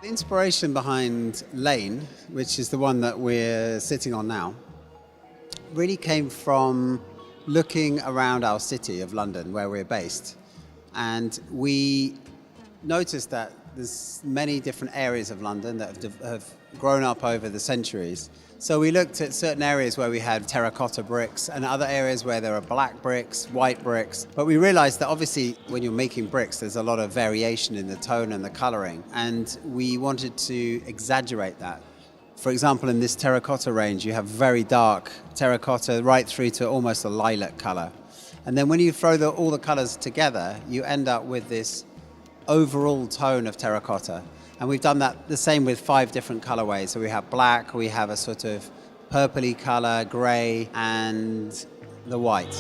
The inspiration behind Lane, which is the one that we're sitting on now, really came from looking around our city of London, where we're based. And we noticed that there's many different areas of London that have grown up over the centuries. So we looked at certain areas where we had terracotta bricks and other areas where there are black bricks, white bricks. But we realized that obviously when you're making bricks, there's a lot of variation in the tone and the coloring. And we wanted to exaggerate that. For example, in this terracotta range, you have very dark terracotta right through to almost a lilac color. And then when you throw all the colors together, you end up with this overall tone of terracotta. And we've done that the same with 5 different colorways. So we have black, we have a sort of purpley color, gray, and the white.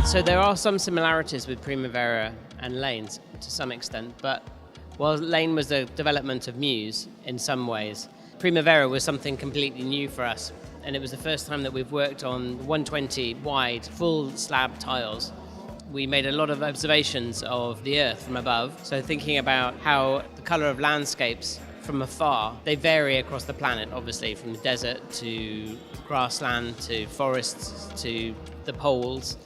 So there are some similarities with Primavera and Lane to some extent, but while Lane was the development of Muse in some ways, Primavera was something completely new for us, and it was the first time that we've worked on 120 wide full slab tiles. We made a lot of observations of the earth from above, so thinking about how the color of landscapes from afar, they vary across the planet, obviously, from the desert to grassland to forests to the poles.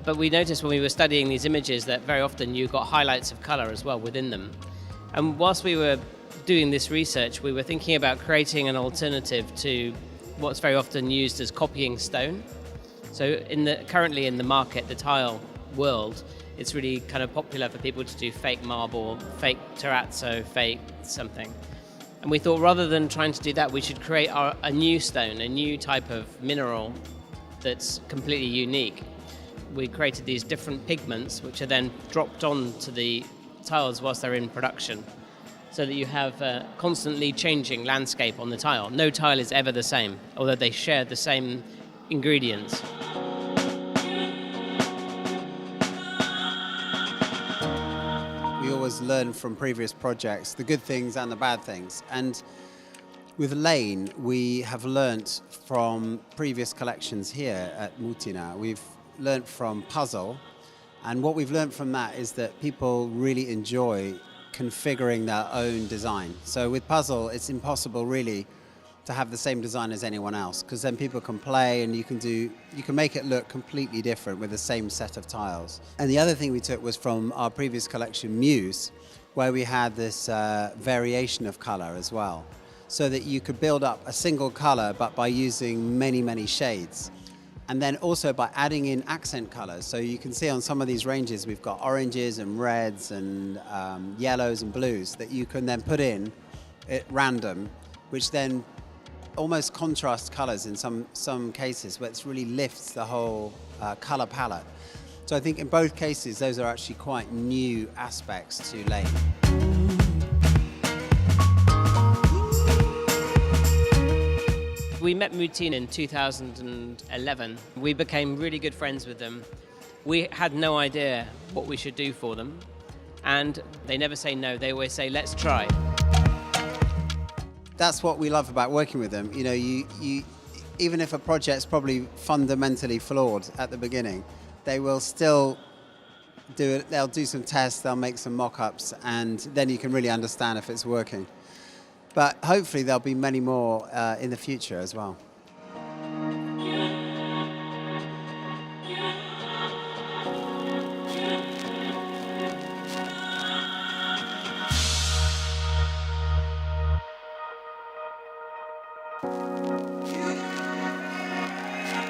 But we noticed when we were studying these images that very often you got highlights of color as well within them. And whilst we were doing this research, we were thinking about creating an alternative to what's very often used as copying stone. So currently in the market, the tile world, it's really kind of popular for people to do fake marble, fake terrazzo, fake something. And we thought rather than trying to do that, we should create a new stone, a new type of mineral that's completely unique. We created these different pigments which are then dropped onto the tiles whilst they're in production, so that you have a constantly changing landscape on the tile. No tile is ever the same, although they share the same ingredients. We always learn from previous projects, the good things and the bad things. And with Lane, we have learnt from previous collections here at Mutina. We've learnt from puzzle, and what we've learnt from that is that people really enjoy configuring their own design. So with puzzle, it's impossible really to have the same design as anyone else, because then people can play and you can make it look completely different with the same set of tiles. And the other thing we took was from our previous collection, Muse, where we had this variation of color as well, so that you could build up a single color but by using many, many shades. And then also by adding in accent colors. So you can see on some of these ranges, we've got oranges and reds and yellows and blues that you can then put in at random, which then almost contrast colors in some cases, which really lifts the whole color palette. So I think in both cases, those are actually quite new aspects to Lane. We met Mutina in 2011. We became really good friends with them. We had no idea what we should do for them, and they never say no, they always say, let's try. That's what we love about working with them. You know, you even if a project's probably fundamentally flawed at the beginning, they will still do it. They'll do some tests, they'll make some mock-ups, and then you can really understand if it's working. But hopefully there'll be many more in the future as well.